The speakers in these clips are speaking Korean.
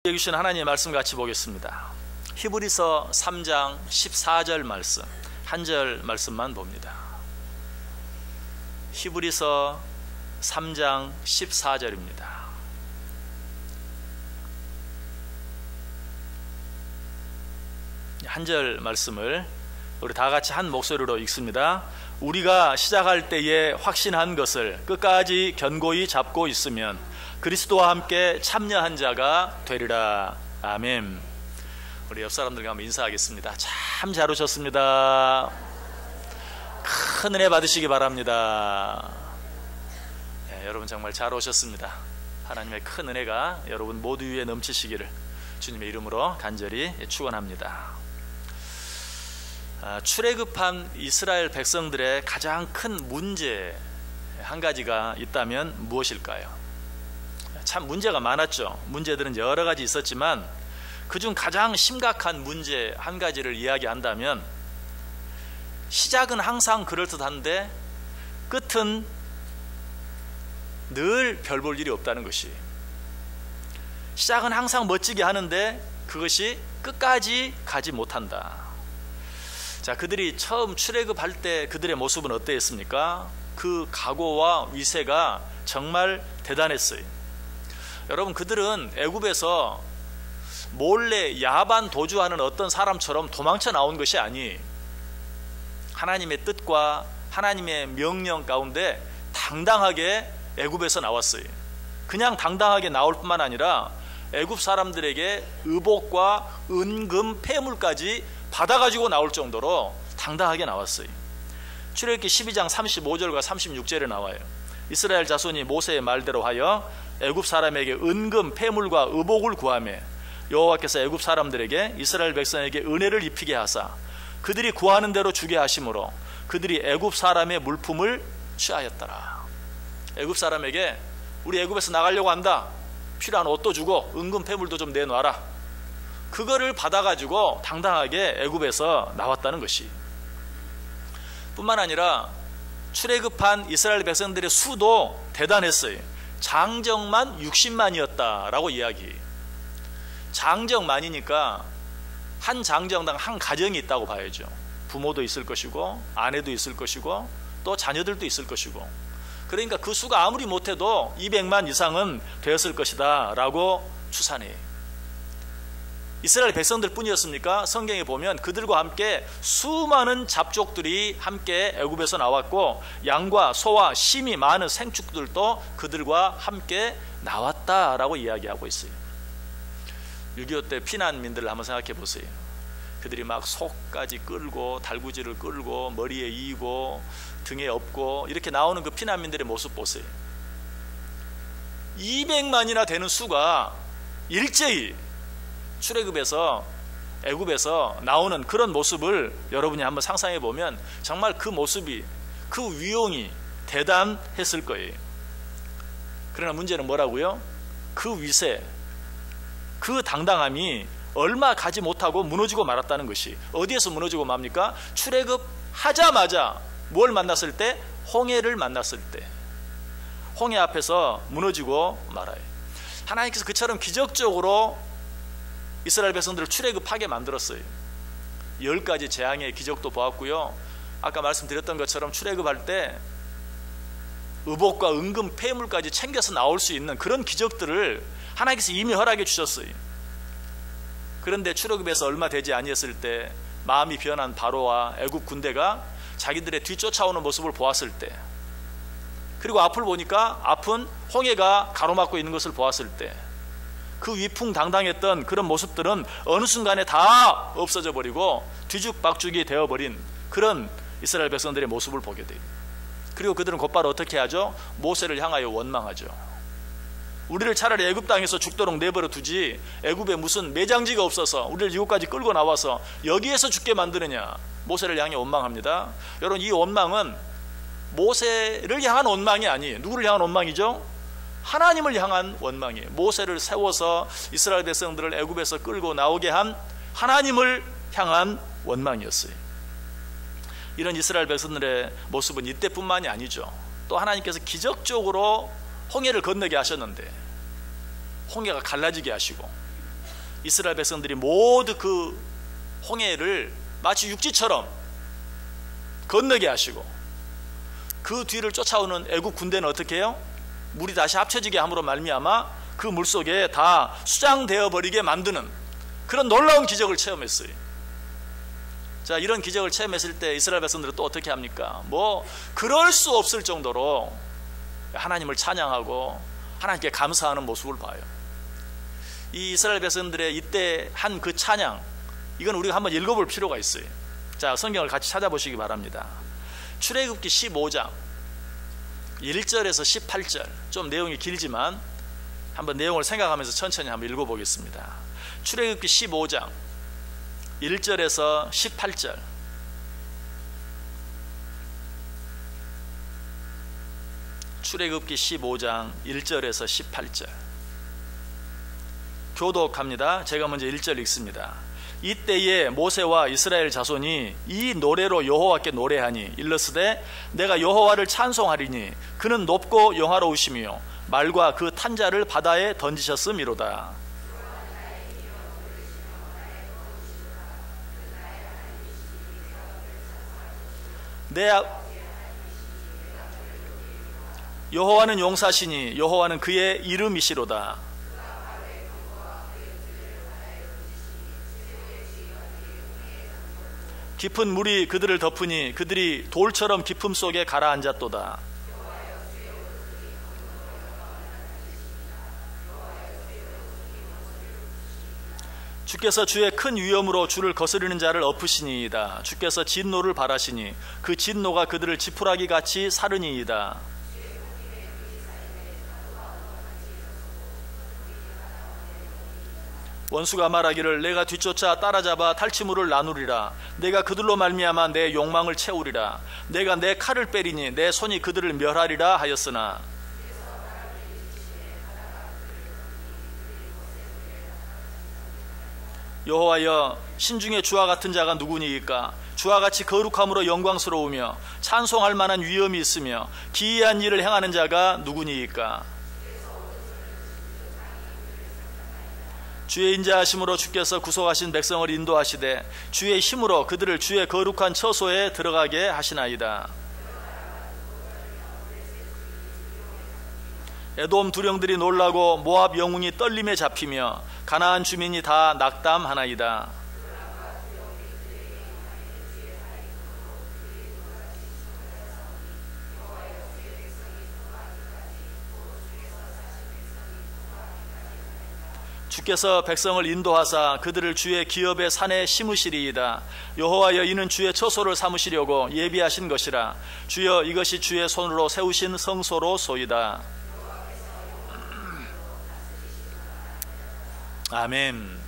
주신 하나님의 말씀 같이 보겠습니다. 히브리서 3장 14절 말씀, 한 절 말씀만 봅니다. 히브리서 3장 14절입니다. 한 절 말씀을 우리 다 같이 한 목소리로 읽습니다. 우리가 시작할 때에 확신한 것을 끝까지 견고히 잡고 있으면 그리스도와 함께 참여한 자가 되리라. 아멘. 우리 옆 사람들과 한번 인사하겠습니다. 참 잘 오셨습니다. 큰 은혜 받으시기 바랍니다. 네, 여러분 정말 잘 오셨습니다. 하나님의 큰 은혜가 여러분 모두 위에 넘치시기를 주님의 이름으로 간절히 축원합니다. 출애굽한 이스라엘 백성들의 가장 큰 문제 한 가지가 있다면 무엇일까요? 참 문제가 많았죠. 문제들은 여러 가지 있었지만 그중 가장 심각한 문제 한 가지를 이야기한다면 시작은 항상 그럴듯한데 끝은 늘 별 볼 일이 없다는 것이, 시작은 항상 멋지게 하는데 그것이 끝까지 가지 못한다. 자, 그들이 처음 출애굽할 때 그들의 모습은 어땠습니까? 그 각오와 위세가 정말 대단했어요. 여러분, 그들은 애굽에서 몰래 야반 도주하는 어떤 사람처럼 도망쳐 나온 것이 아니, 하나님의 뜻과 하나님의 명령 가운데 당당하게 애굽에서 나왔어요. 그냥 당당하게 나올 뿐만 아니라 애굽 사람들에게 의복과 은금 폐물까지 받아가지고 나올 정도로 당당하게 나왔어요. 출애굽기 12장 35절과 36절에 나와요. 이스라엘 자손이 모세의 말대로 하여 애굽 사람에게 은금 폐물과 의복을 구하며 여호와께서 애굽 사람들에게 이스라엘 백성에게 은혜를 입히게 하사 그들이 구하는 대로 주게 하심으로 그들이 애굽 사람의 물품을 취하였더라. 애굽 사람에게 우리 애굽에서 나가려고 한다, 필요한 옷도 주고 은금 폐물도 좀 내놔라. 그거를 받아가지고 당당하게 애굽에서 나왔다는 것이, 뿐만 아니라 출애굽한 이스라엘 백성들의 수도 대단했어요. 장정만 60만이었다라고 이야기. 장정만이니까 한 장정당 한 가정이 있다고 봐야죠. 부모도 있을 것이고 아내도 있을 것이고 또 자녀들도 있을 것이고, 그러니까 그 수가 아무리 못해도 200만 이상은 되었을 것이다 라고 추산해요. 이스라엘 백성들 뿐이었습니까? 성경에 보면 그들과 함께 수많은 잡족들이 함께 애굽에서 나왔고 양과 소와 심이 많은 생축들도 그들과 함께 나왔다라고 이야기하고 있어요. 6.25 때 피난민들을 한번 생각해 보세요. 그들이 막 속까지 끌고 달구지를 끌고 머리에 이고 등에 업고 이렇게 나오는 그 피난민들의 모습 보세요. 200만이나 되는 수가 일제히 출애굽에서 애굽에서 나오는 그런 모습을 여러분이 한번 상상해 보면 정말 그 모습이, 그 위용이 대단했을 거예요. 그러나 문제는 뭐라고요? 그 위세, 그 당당함이 얼마 가지 못하고 무너지고 말았다는 것이, 어디에서 무너지고 맙니까? 출애굽하자마자 뭘 만났을 때? 홍해를 만났을 때 홍해 앞에서 무너지고 말아요. 하나님께서 그처럼 기적적으로 이스라엘 백성들을 출애굽하게 만들었어요. 10가지 재앙의 기적도 보았고요. 아까 말씀드렸던 것처럼 출애굽할 때 의복과 은금 폐물까지 챙겨서 나올 수 있는 그런 기적들을 하나님께서 이미 허락해 주셨어요. 그런데 출애굽에서 얼마 되지 아니했을 때 마음이 변한 바로와 애굽 군대가 자기들의 뒤쫓아오는 모습을 보았을 때, 그리고 앞을 보니까 앞은 홍해가 가로막고 있는 것을 보았을 때, 그 위풍당당했던 그런 모습들은 어느 순간에 다 없어져 버리고 뒤죽박죽이 되어버린 그런 이스라엘 백성들의 모습을 보게 돼요. 그리고 그들은 곧바로 어떻게 하죠? 모세를 향하여 원망하죠. 우리를 차라리 애굽 땅에서 죽도록 내버려 두지, 애굽에 무슨 매장지가 없어서 우리를 이곳까지 끌고 나와서 여기에서 죽게 만드느냐. 모세를 향해 원망합니다. 여러분, 이 원망은 모세를 향한 원망이 아니에요. 누구를 향한 원망이죠? 하나님을 향한 원망이에요. 모세를 세워서 이스라엘 백성들을 애굽에서 끌고 나오게 한 하나님을 향한 원망이었어요. 이런 이스라엘 백성들의 모습은 이때뿐만이 아니죠. 또 하나님께서 기적적으로 홍해를 건너게 하셨는데 홍해가 갈라지게 하시고 이스라엘 백성들이 모두 그 홍해를 마치 육지처럼 건너게 하시고, 그 뒤를 쫓아오는 애국 군대는 어떻게 해요? 물이 다시 합쳐지게 함으로 말미암아 그 물속에 다 수장되어 버리게 만드는 그런 놀라운 기적을 체험했어요. 자, 이런 기적을 체험했을 때 이스라엘 백성들은 또 어떻게 합니까? 뭐 그럴 수 없을 정도로 하나님을 찬양하고 하나님께 감사하는 모습을 봐요. 이 이스라엘 백성들의 이때 한 그 찬양, 이건 우리가 한번 읽어볼 필요가 있어요. 자, 성경을 같이 찾아보시기 바랍니다. 출애굽기 15장 1절에서 18절, 좀 내용이 길지만 한번 내용을 생각하면서 천천히 한번 읽어보겠습니다. 출애굽기 15장 1절에서 18절. 출애굽기 15장 1절에서 18절. 교독합니다. 제가 먼저 1절 읽습니다. 이때에 모세와 이스라엘 자손이 이 노래로 여호와께 노래하니 일러스되 내가 여호와를 찬송하리니 그는 높고 영화로우시며 말과 그 탄자를 바다에 던지셨음이로다. 여호와는 용사시니 여호와는 그의 이름이시로다. 깊은 물이 그들을 덮으니 그들이 돌처럼 깊음 속에 가라앉았도다. 주께서 주의 큰 위엄으로 주를 거스르는 자를 엎으시니이다. 주께서 진노를 발하시니 그 진노가 그들을 지푸라기 같이 사르니이다. 원수가 말하기를 내가 뒤쫓아 따라잡아 탈취물을 나누리라. 내가 그들로 말미암아 내 욕망을 채우리라. 내가 내 칼을 빼리니 내 손이 그들을 멸하리라 하였으나 여호와여, 신중에 주와 같은 자가 누구니이까? 주와 같이 거룩함으로 영광스러우며 찬송할 만한 위엄이 있으며 기이한 일을 행하는 자가 누구니이까? 주의 인자하심으로 주께서 구속하신 백성을 인도하시되 주의 힘으로 그들을 주의 거룩한 처소에 들어가게 하시나이다. 에돔 두령들이 놀라고 모압 영웅이 떨림에 잡히며 가나안 주민이 다 낙담하나이다. 주께서 백성을 인도하사 그들을 주의 기업의 산에 심으시리이다. 여호와여, 이는 주의 처소를 삼으시려고 예비하신 것이라. 주여, 이것이 주의 손으로 세우신 성소로소이다. 아멘.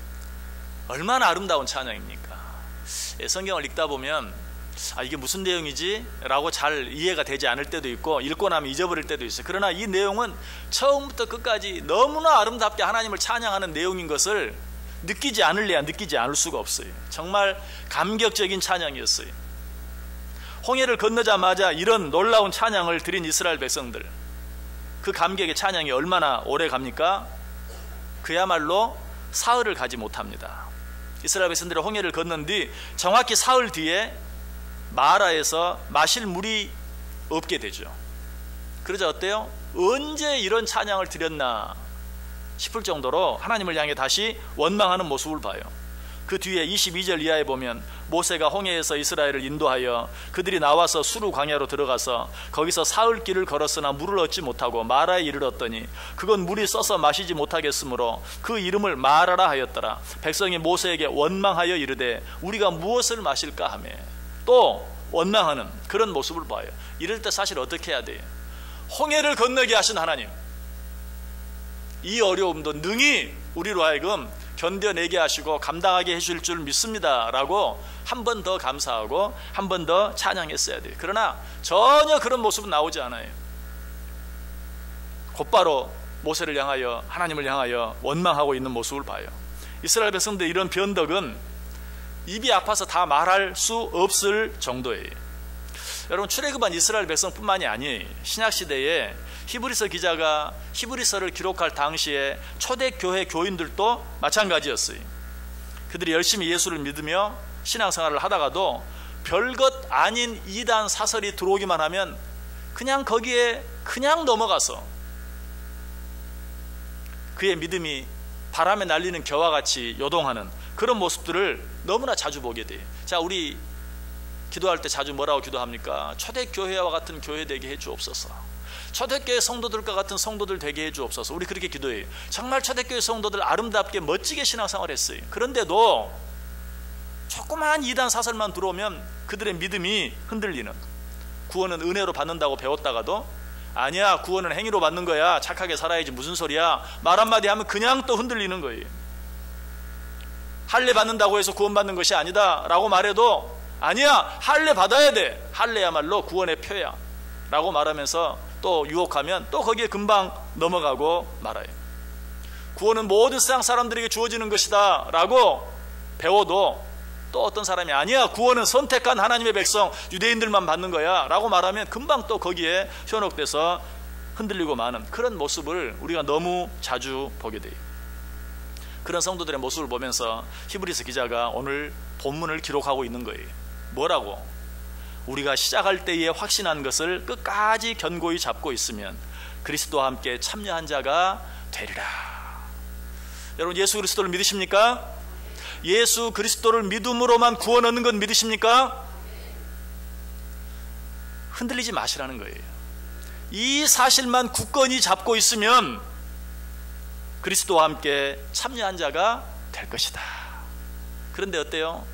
얼마나 아름다운 찬양입니까? 성경을 읽다 보면 이게 무슨 내용이지? 라고 잘 이해가 되지 않을 때도 있고 읽고 나면 잊어버릴 때도 있어요. 그러나 이 내용은 처음부터 끝까지 너무나 아름답게 하나님을 찬양하는 내용인 것을 느끼지 않을래야 느끼지 않을 수가 없어요. 정말 감격적인 찬양이었어요. 홍해를 건너자마자 이런 놀라운 찬양을 드린 이스라엘 백성들, 그 감격의 찬양이 얼마나 오래 갑니까? 그야말로 사흘을 가지 못합니다. 이스라엘 백성들이 홍해를 건넌 뒤 정확히 사흘 뒤에 마라에서 마실 물이 없게 되죠. 그러자 어때요? 언제 이런 찬양을 드렸나 싶을 정도로 하나님을 향해 다시 원망하는 모습을 봐요. 그 뒤에 22절 이하에 보면 모세가 홍해에서 이스라엘을 인도하여 그들이 나와서 수르 광야로 들어가서 거기서 사흘 길을 걸었으나 물을 얻지 못하고 마라에 이르렀더니 그건 물이 써서 마시지 못하겠으므로 그 이름을 마라라 하였더라. 백성이 모세에게 원망하여 이르되 우리가 무엇을 마실까 하며 또 원망하는 그런 모습을 봐요. 이럴 때 사실 어떻게 해야 돼요? 홍해를 건너게 하신 하나님, 이 어려움도 능히 우리로 하여금 견뎌내게 하시고 감당하게 해줄 줄 믿습니다 라고 한 번 더 감사하고 한 번 더 찬양했어야 돼요. 그러나 전혀 그런 모습은 나오지 않아요. 곧바로 모세를 향하여 하나님을 향하여 원망하고 있는 모습을 봐요. 이스라엘 백성들의 이런 변덕은 입이 아파서 다 말할 수 없을 정도예요. 여러분, 출애굽한 이스라엘 백성뿐만이 아니 신약시대에 히브리서 기자가 히브리서를 기록할 당시에 초대교회 교인들도 마찬가지였어요. 그들이 열심히 예수를 믿으며 신앙생활을 하다가도 별것 아닌 이단 사설이 들어오기만 하면 그냥 거기에 그냥 넘어가서 그의 믿음이 바람에 날리는 겨와 같이 요동하는 그런 모습들을 너무나 자주 보게 돼요. 자, 우리 기도할 때 자주 뭐라고 기도합니까? 초대교회와 같은 교회 되게 해주옵소서. 초대교회 성도들과 같은 성도들 되게 해주옵소서. 우리 그렇게 기도해요. 정말 초대교회 성도들 아름답게 멋지게 신앙생활 했어요. 그런데도 조그만 이단 사설만 들어오면 그들의 믿음이 흔들리는, 구원은 은혜로 받는다고 배웠다가도 아니야, 구원은 행위로 받는 거야, 착하게 살아야지, 무슨 소리야, 말 한마디 하면 그냥 또 흔들리는 거예요. 할례 받는다고 해서 구원받는 것이 아니다 라고 말해도 아니야, 할례 받아야 돼, 할례야말로 구원의 표야 라고 말하면서 또 유혹하면 또 거기에 금방 넘어가고 말아요. 구원은 모든 세상 사람들에게 주어지는 것이다 라고 배워도 또 어떤 사람이 아니야, 구원은 선택한 하나님의 백성 유대인들만 받는 거야 라고 말하면 금방 또 거기에 현혹돼서 흔들리고 마는 그런 모습을 우리가 너무 자주 보게 돼요. 그런 성도들의 모습을 보면서 히브리서 기자가 오늘 본문을 기록하고 있는 거예요. 뭐라고? 우리가 시작할 때에 확신한 것을 끝까지 견고히 잡고 있으면 그리스도와 함께 참여한 자가 되리라. 여러분, 예수 그리스도를 믿으십니까? 예수 그리스도를 믿음으로만 구원 얻는 건 믿으십니까? 흔들리지 마시라는 거예요. 이 사실만 굳건히 잡고 있으면 그리스도와 함께 참여한 자가 될 것이다. 그런데 어때요?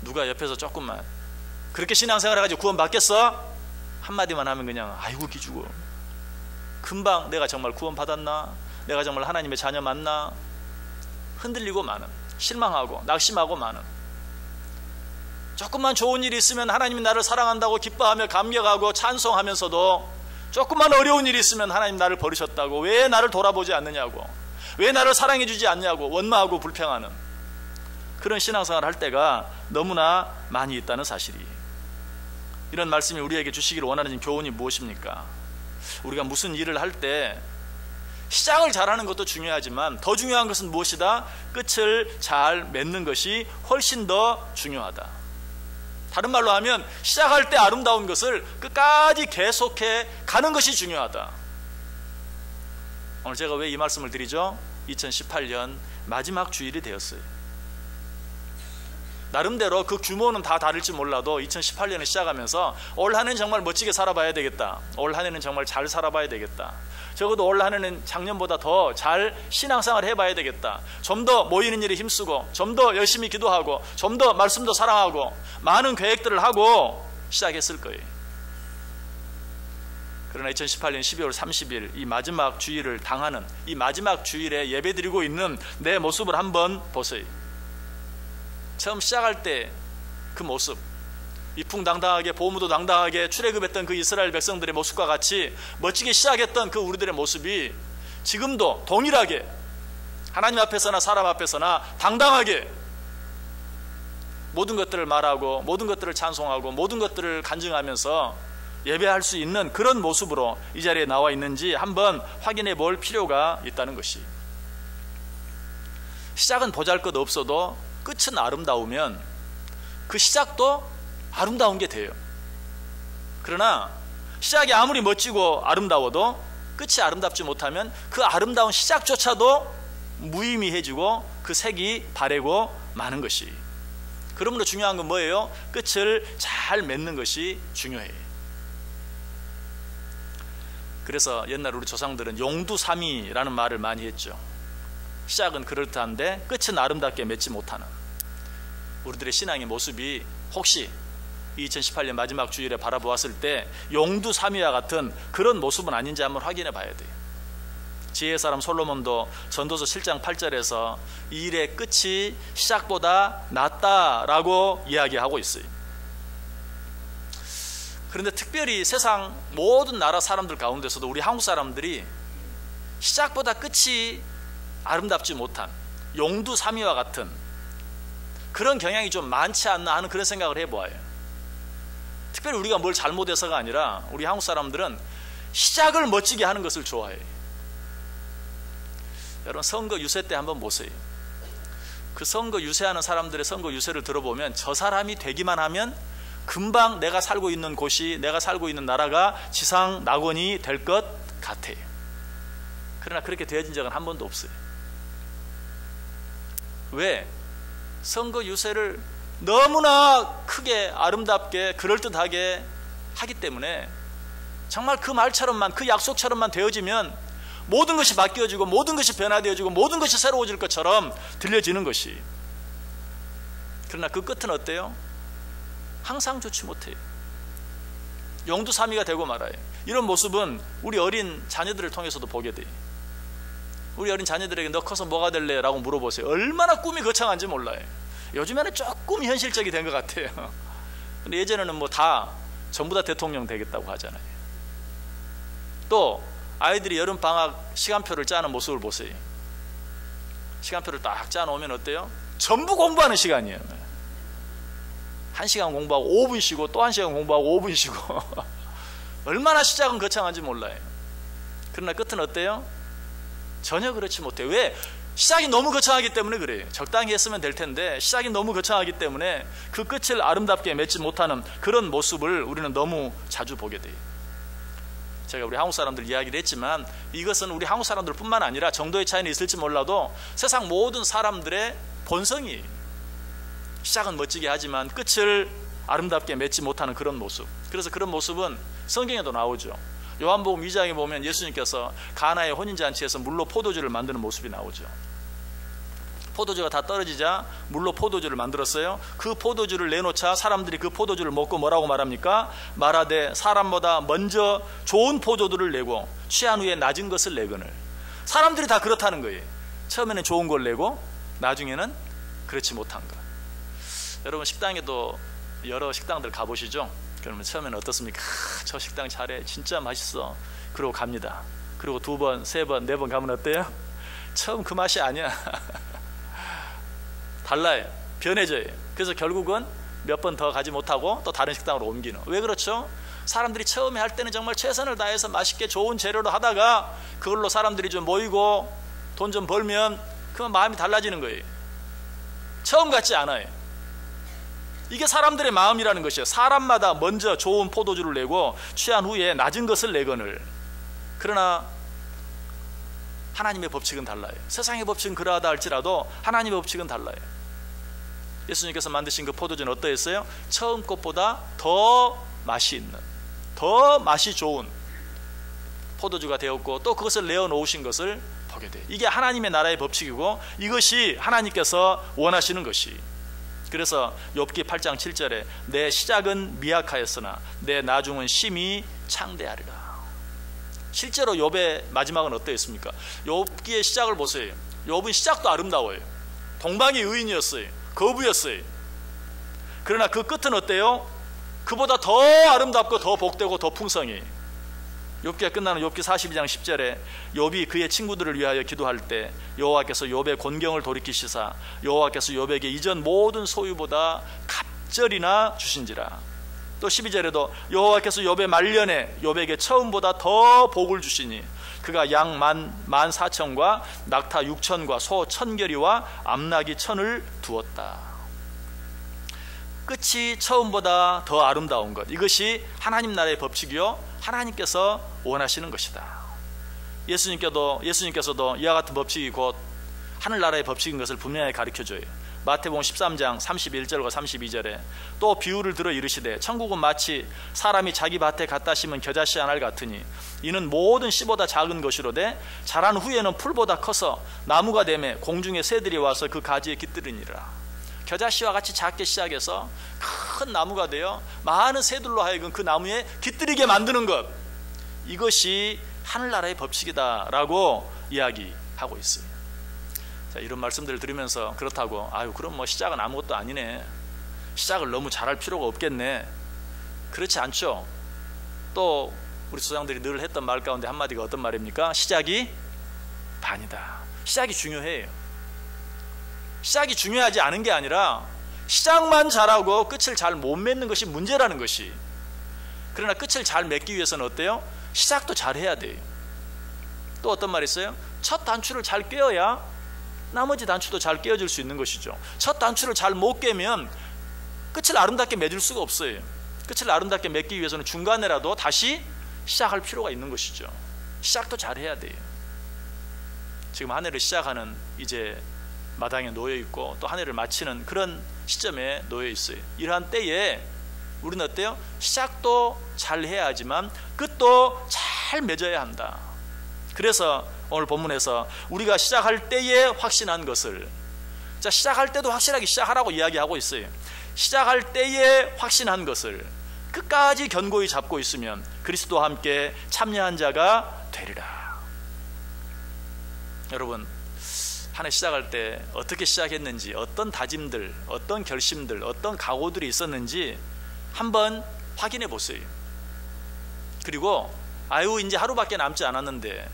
누가 옆에서 조금만 그렇게 신앙생활 해가지고 구원 받겠어? 한마디만 하면 그냥 아이고 기죽어. 금방 내가 정말 구원 받았나? 내가 정말 하나님의 자녀 맞나? 흔들리고 마는, 실망하고 낙심하고 마는, 조금만 좋은 일이 있으면 하나님이 나를 사랑한다고 기뻐하며 감격하고 찬송하면서도 조금만 어려운 일이 있으면 하나님 나를 버리셨다고, 왜 나를 돌아보지 않느냐고, 왜 나를 사랑해 주지 않냐고 원망하고 불평하는 그런 신앙생활을 할 때가 너무나 많이 있다는 사실이, 이런 말씀이 우리에게 주시기를 원하는 교훈이 무엇입니까? 우리가 무슨 일을 할 때 시작을 잘하는 것도 중요하지만 더 중요한 것은 무엇이다? 끝을 잘 맺는 것이 훨씬 더 중요하다. 다른 말로 하면 시작할 때 아름다운 것을 끝까지 계속해 가는 것이 중요하다. 오늘 제가 왜 이 말씀을 드리죠? 2018년 마지막 주일이 되었어요. 나름대로 그 규모는 다 다를지 몰라도 2018년을 시작하면서 올 한 해는 정말 멋지게 살아봐야 되겠다, 올 한 해는 정말 잘 살아봐야 되겠다, 적어도 올 한 해는 작년보다 더 잘 신앙생활 해봐야 되겠다, 좀 더 모이는 일에 힘쓰고 좀 더 열심히 기도하고 좀 더 말씀도 사랑하고 많은 계획들을 하고 시작했을 거예요. 그러나 2018년 12월 30일 이 마지막 주일을 당하는, 이 마지막 주일에 예배드리고 있는 내 모습을 한번 보세요. 처음 시작할 때 그 모습, 위풍당당하게 보무도 당당하게 출애굽했던 그 이스라엘 백성들의 모습과 같이 멋지게 시작했던 그 우리들의 모습이 지금도 동일하게 하나님 앞에서나 사람 앞에서나 당당하게 모든 것들을 말하고 모든 것들을 찬송하고 모든 것들을 간증하면서 예배할 수 있는 그런 모습으로 이 자리에 나와 있는지 한번 확인해 볼 필요가 있다는 것이, 시작은 보잘것없어도 끝은 아름다우면 그 시작도 아름다운 게 돼요. 그러나 시작이 아무리 멋지고 아름다워도 끝이 아름답지 못하면 그 아름다운 시작조차도 무의미해지고 그 색이 바래고 마는 것이, 그러므로 중요한 건 뭐예요? 끝을 잘 맺는 것이 중요해요. 그래서 옛날 우리 조상들은 용두삼위라는 말을 많이 했죠. 시작은 그럴듯한데 끝은 아름답게 맺지 못하는 우리들의 신앙의 모습이 혹시 2018년 마지막 주일에 바라보았을 때 용두삼위와 같은 그런 모습은 아닌지 한번 확인해 봐야 돼요. 지혜의 사람 솔로몬도 전도서 7장 8절에서 이 일의 끝이 시작보다 낫다라고 이야기하고 있어요. 그런데 특별히 세상 모든 나라 사람들 가운데서도 우리 한국 사람들이 시작보다 끝이 아름답지 못한 용두삼위와 같은 그런 경향이 좀 많지 않나 하는 그런 생각을 해보아요. 특별히 우리가 뭘 잘못해서가 아니라 우리 한국 사람들은 시작을 멋지게 하는 것을 좋아해요. 여러분 선거 유세 때 한번 보세요. 그 선거 유세하는 사람들의 선거 유세를 들어보면 저 사람이 되기만 하면 금방 내가 살고 있는 곳이, 내가 살고 있는 나라가 지상 낙원이 될 것 같아요. 그러나 그렇게 되어진 적은 한 번도 없어요. 왜? 선거 유세를 너무나 크게 아름답게 그럴듯하게 하기 때문에 정말 그 말처럼만, 그 약속처럼만 되어지면 모든 것이 바뀌어지고 모든 것이 변화되어지고 모든 것이 새로워질 것처럼 들려지는 것이. 그러나 그 끝은 어때요? 항상 좋지 못해요. 용두사미가 되고 말아요. 이런 모습은 우리 어린 자녀들을 통해서도 보게 돼요. 우리 어린 자녀들에게 너 커서 뭐가 될래? 라고 물어보세요. 얼마나 꿈이 거창한지 몰라요. 요즘에는 조금 현실적이 된 것 같아요. 근데 예전에는 뭐 전부 다 대통령 되겠다고 하잖아요. 또 아이들이 여름방학 시간표를 짜는 모습을 보세요. 시간표를 딱 짜놓으면 어때요? 전부 공부하는 시간이에요. 1시간 공부하고 5분 쉬고 또 1시간 공부하고 5분 쉬고 얼마나 시작은 거창한지 몰라요. 그러나 끝은 어때요? 전혀 그렇지 못해요. 왜? 시작이 너무 거창하기 때문에 그래요. 적당히 했으면 될 텐데 시작이 너무 거창하기 때문에 그 끝을 아름답게 맺지 못하는 그런 모습을 우리는 너무 자주 보게 돼요. 제가 우리 한국 사람들 이야기를 했지만 이것은 우리 한국 사람들 뿐만 아니라 정도의 차이는 있을지 몰라도 세상 모든 사람들의 본성이 시작은 멋지게 하지만 끝을 아름답게 맺지 못하는 그런 모습. 그래서 그런 모습은 성경에도 나오죠. 요한복음 2장에 보면 예수님께서 가나의 혼인잔치에서 물로 포도주를 만드는 모습이 나오죠. 포도주가 다 떨어지자 물로 포도주를 만들었어요. 그 포도주를 내놓자 사람들이 그 포도주를 먹고 뭐라고 말합니까? 말하되 사람보다 먼저 좋은 포도주를 내고 취한 후에 낮은 것을 내거늘. 사람들이 다 그렇다는 거예요. 처음에는 좋은 걸 내고 나중에는 그렇지 못한 것. 여러분 식당에도 여러 식당들 가보시죠. 그러면 처음에는 어떻습니까? 저 식당 잘해, 진짜 맛있어. 그러고 갑니다. 그리고 2번, 3번, 4번 가면 어때요? 처음 그 맛이 아니야. 달라요. 변해져요. 그래서 결국은 몇 번 더 가지 못하고 또 다른 식당으로 옮기는. 왜 그렇죠? 사람들이 처음에 할 때는 정말 최선을 다해서 맛있게 좋은 재료로 하다가 그걸로 사람들이 좀 모이고 돈 좀 벌면 그만 마음이 달라지는 거예요. 처음 같지 않아요. 이게 사람들의 마음이라는 것이에요. 사람마다 먼저 좋은 포도주를 내고 취한 후에 낮은 것을 내거늘. 그러나 하나님의 법칙은 달라요. 세상의 법칙은 그러하다 할지라도 하나님의 법칙은 달라요. 예수님께서 만드신 그 포도주는 어떠했어요? 처음 것보다 더 맛이 있는, 더 맛이 좋은 포도주가 되었고 또 그것을 내어놓으신 것을 보게 돼요. 이게 하나님의 나라의 법칙이고 이것이 하나님께서 원하시는 것이. 그래서 욥기 8장 7절에 내 시작은 미약하였으나 내 나중은 심히 창대하리라. 실제로 욥의 마지막은 어떠했습니까? 욥기의 시작을 보세요. 욥은 시작도 아름다워요. 동방의 의인이었어요. 거부였어요. 그러나 그 끝은 어때요? 그보다 더 아름답고 더 복되고 더 풍성해요. 욥기가 끝나는 욥기 42장 10절에 욥이 그의 친구들을 위하여 기도할 때 여호와께서 욥의 곤경을 돌이키시사 여호와께서 욥에게 이전 모든 소유보다 갑절이나 주신지라. 또 12절에도 여호와께서 욥의 말년에 욥에게 처음보다 더 복을 주시니 그가 양 14,000과 낙타 6,000과 소 1,000결이와 암나귀 1,000을 두었다. 끝이 처음보다 더 아름다운 것, 이것이 하나님 나라의 법칙이요 하나님께서 원하시는 것이다. 예수님께서도 이와 같은 법칙이 곧 하늘나라의 법칙인 것을 분명히 가르쳐줘요. 마태복음 13장 31절과 32절에 또 비유를 들어 이르시되 천국은 마치 사람이 자기 밭에 갖다 심은 겨자씨 한 알 같으니 이는 모든 씨보다 작은 것이로되 자란 후에는 풀보다 커서 나무가 되매 공중의 새들이 와서 그 가지에 깃들으니라. 겨자씨와 같이 작게 시작해서 큰 나무가 되어 많은 새들로 하여금 그 나무에 깃들이게 만드는 것, 이것이 하늘나라의 법칙이다라고 이야기하고 있어요. 자, 이런 말씀들을 들으면서 그렇다고 그럼 뭐 시작은 아무것도 아니네, 시작을 너무 잘할 필요가 없겠네, 그렇지 않죠. 또 우리 조상들이 늘 했던 말 가운데 한마디가 어떤 말입니까? 시작이 반이다. 시작이 중요해요. 시작이 중요하지 않은 게 아니라 시작만 잘하고 끝을 잘 못 맺는 것이 문제라는 것이. 그러나 끝을 잘 맺기 위해서는 어때요? 시작도 잘 해야 돼요. 또 어떤 말이 있어요? 첫 단추를 잘 꿰어야 나머지 단추도 잘 꿰어질 수 있는 것이죠. 첫 단추를 잘 못 꿰면 끝을 아름답게 맺을 수가 없어요. 끝을 아름답게 맺기 위해서는 중간에라도 다시 시작할 필요가 있는 것이죠. 시작도 잘 해야 돼요. 지금 한 해를 시작하는 이제 마당에 놓여 있고 또 한 해를 마치는 그런 시점에 놓여 있어요. 이러한 때에 우리는 어때요? 시작도 잘 해야 하지만 끝도 잘 맺어야 한다. 그래서 오늘 본문에서 우리가 시작할 때에 확신한 것을, 자, 시작할 때도 확실하게 시작하라고 이야기하고 있어요. 시작할 때에 확신한 것을 끝까지 견고히 잡고 있으면 그리스도와 함께 참여한 자가 되리라. 여러분, 한 해 시작할 때 어떻게 시작했는지, 어떤 다짐들, 어떤 결심들, 어떤 각오들이 있었는지 한번 확인해 보세요. 그리고 아유 이제 하루밖에 남지 않았는데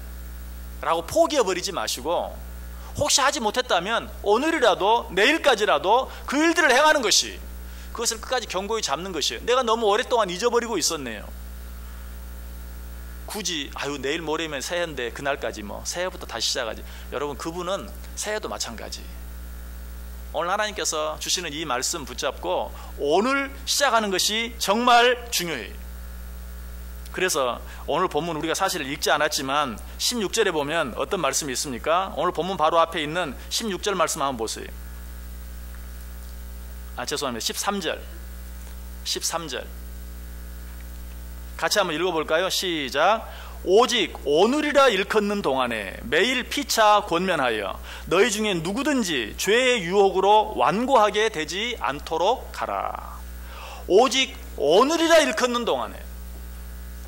라고 포기해버리지 마시고, 혹시 하지 못했다면 오늘이라도 내일까지라도 그 일들을 행하는 것이, 그것을 끝까지 견고히 잡는 것이에요. 내가 너무 오랫동안 잊어버리고 있었네요. 굳이 아유 내일 모레면 새해인데 그날까지 뭐 새해부터 다시 시작하지. 여러분, 그분은 새해도 마찬가지. 오늘 하나님께서 주시는 이 말씀 붙잡고 오늘 시작하는 것이 정말 중요해요. 그래서 오늘 본문 우리가 사실 읽지 않았지만 16절에 보면 어떤 말씀이 있습니까? 오늘 본문 바로 앞에 있는 16절 말씀 한번 보세요. 죄송합니다. 13절 같이 한번 읽어볼까요? 시작. 오직 오늘이라 일컫는 동안에 매일 피차 권면하여 너희 중에 누구든지 죄의 유혹으로 완고하게 되지 않도록 하라. 오직 오늘이라 일컫는 동안에.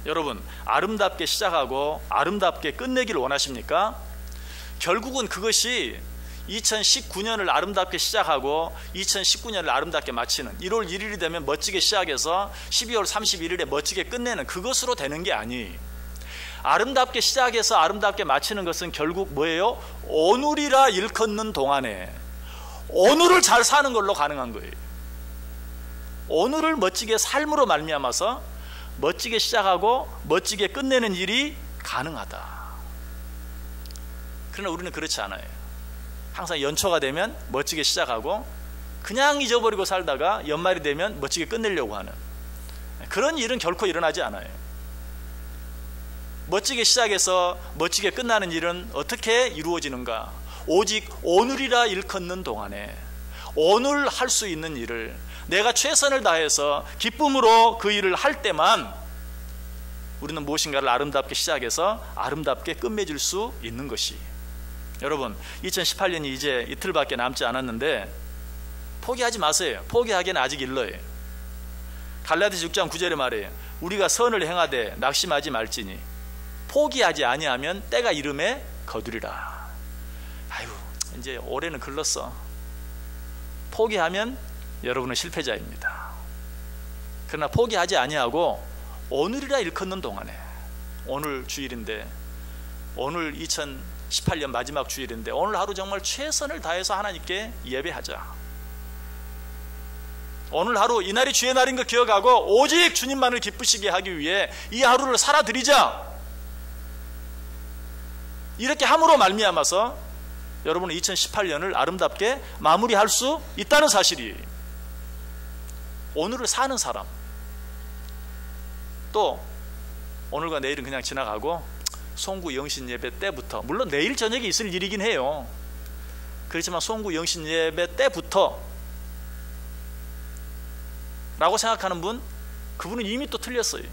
여러분, 아름답게 시작하고 아름답게 끝내기를 원하십니까? 결국은 그것이 2019년을 아름답게 시작하고 2019년을 아름답게 마치는, 1월 1일이 되면 멋지게 시작해서 12월 31일에 멋지게 끝내는 그것으로 되는 게 아니. 아름답게 시작해서 아름답게 마치는 것은 결국 뭐예요? 오늘이라 일컫는 동안에 오늘을 잘 사는 걸로 가능한 거예요. 오늘을 멋지게 삶으로 말미암아서 멋지게 시작하고 멋지게 끝내는 일이 가능하다. 그러나 우리는 그렇지 않아요. 항상 연초가 되면 멋지게 시작하고 그냥 잊어버리고 살다가 연말이 되면 멋지게 끝내려고 하는 그런 일은 결코 일어나지 않아요. 멋지게 시작해서 멋지게 끝나는 일은 어떻게 이루어지는가? 오직 오늘이라 일컫는 동안에 오늘 할 수 있는 일을 내가 최선을 다해서 기쁨으로 그 일을 할 때만 우리는 무엇인가를 아름답게 시작해서 아름답게 끝맺을 수 있는 것이. 여러분, 2018년이 이제 이틀밖에 남지 않았는데 포기하지 마세요. 포기하기에는 아직 일러요. 갈라디아서 6장 9절에 말해요. 우리가 선을 행하되 낙심하지 말지니 포기하지 아니하면 때가 이름에 거두리라. 아유, 이제 올해는 글렀어. 포기하면 여러분은 실패자입니다. 그러나 포기하지 아니하고 오늘이라 일컫는 동안에, 오늘 주일인데, 오늘 2018년 마지막 주일인데 오늘 하루 정말 최선을 다해서 하나님께 예배하자. 오늘 하루 이날이 주의 날인 거 기억하고 오직 주님만을 기쁘시게 하기 위해 이 하루를 살아드리자. 이렇게 함으로 말미암아서 여러분은 2018년을 아름답게 마무리할 수 있다는 사실이에요. 오늘을 사는 사람. 또 오늘과 내일은 그냥 지나가고 송구 영신 예배 때부터, 물론 내일 저녁에 있을 일이긴 해요. 그렇지만 송구 영신 예배 때부터 라고 생각하는 분, 그분은 이미 또 틀렸어요.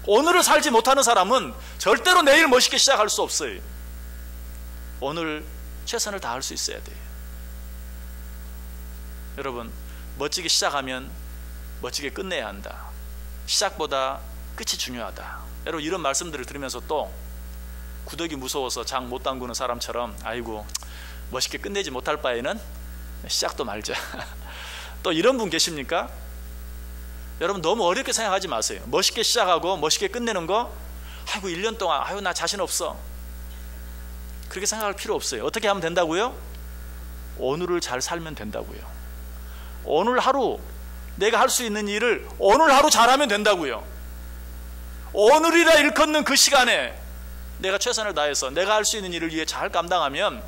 오늘을 살지 못하는 사람은 절대로 내일 멋있게 시작할 수 없어요. 오늘 최선을 다할 수 있어야 돼요. 여러분, 멋지게 시작하면 멋지게 끝내야 한다. 시작보다 끝이 중요하다. 여러분, 이런 말씀들을 들으면서 또 구더기 무서워서 장 못 담그는 사람처럼 아이고 멋있게 끝내지 못할 바에는 시작도 말자. 또 이런 분 계십니까? 여러분, 너무 어렵게 생각하지 마세요. 멋있게 시작하고 멋있게 끝내는 거, 아이고 1년 동안 아유 나 자신 없어, 그렇게 생각할 필요 없어요. 어떻게 하면 된다고요? 오늘을 잘 살면 된다고요. 오늘 하루 내가 할 수 있는 일을 오늘 하루 잘하면 된다고요. 오늘이라 일컫는 그 시간에 내가 최선을 다해서 내가 할 수 있는 일을 위해 잘 감당하면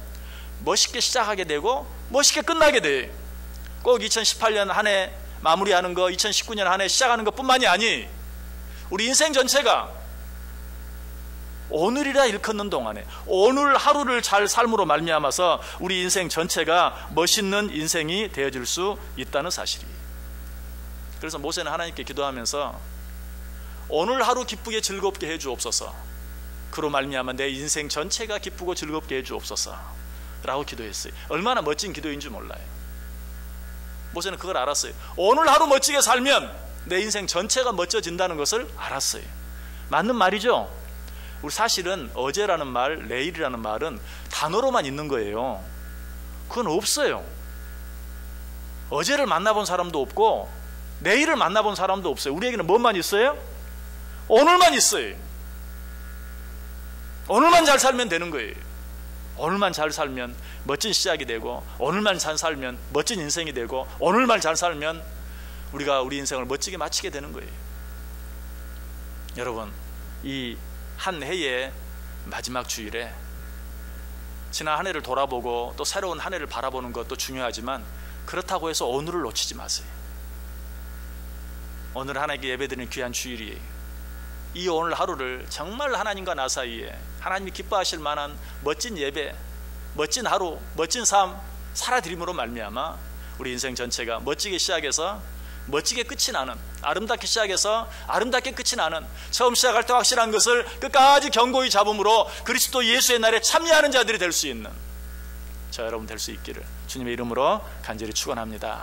멋있게 시작하게 되고 멋있게 끝나게 돼. 꼭 2018년 한 해 마무리하는 거, 2019년 한 해 시작하는 것뿐만이 아니, 우리 인생 전체가 오늘이라 일컫는 동안에 오늘 하루를 잘 삶으로 말미암아서 우리 인생 전체가 멋있는 인생이 되어질 수 있다는 사실이. 그래서 모세는 하나님께 기도하면서 오늘 하루 기쁘게 즐겁게 해주옵소서, 그로 말미암아 내 인생 전체가 기쁘고 즐겁게 해주옵소서 라고 기도했어요. 얼마나 멋진 기도인 줄 몰라요. 모세는 그걸 알았어요. 오늘 하루 멋지게 살면 내 인생 전체가 멋져진다는 것을 알았어요. 맞는 말이죠. 우리 사실은 어제라는 말, 내일이라는 말은 단어로만 있는 거예요. 그건 없어요. 어제를 만나본 사람도 없고 내일을 만나본 사람도 없어요. 우리에게는 뭐만 있어요? 오늘만 있어요. 오늘만 잘 살면 되는 거예요. 오늘만 잘 살면 멋진 시작이 되고, 오늘만 잘 살면 멋진 인생이 되고, 오늘만 잘 살면 우리가 우리 인생을 멋지게 마치게 되는 거예요. 여러분, 이 한 해의 마지막 주일에 지난 한 해를 돌아보고 또 새로운 한 해를 바라보는 것도 중요하지만, 그렇다고 해서 오늘을 놓치지 마세요. 오늘 하나님께 예배드리는 귀한 주일이에요. 이 오늘 하루를 정말 하나님과 나 사이에 하나님이 기뻐하실 만한 멋진 예배, 멋진 하루, 멋진 삶 살아드림으로 말미암아 우리 인생 전체가 멋지게 시작해서 멋지게 끝이 나는, 아름답게 시작해서 아름답게 끝이 나는, 처음 시작할 때 확실한 것을 끝까지 견고히 잡음으로 그리스도 예수의 날에 참여하는 자들이 될 수 있는 저 여러분 될 수 있기를 주님의 이름으로 간절히 축원합니다.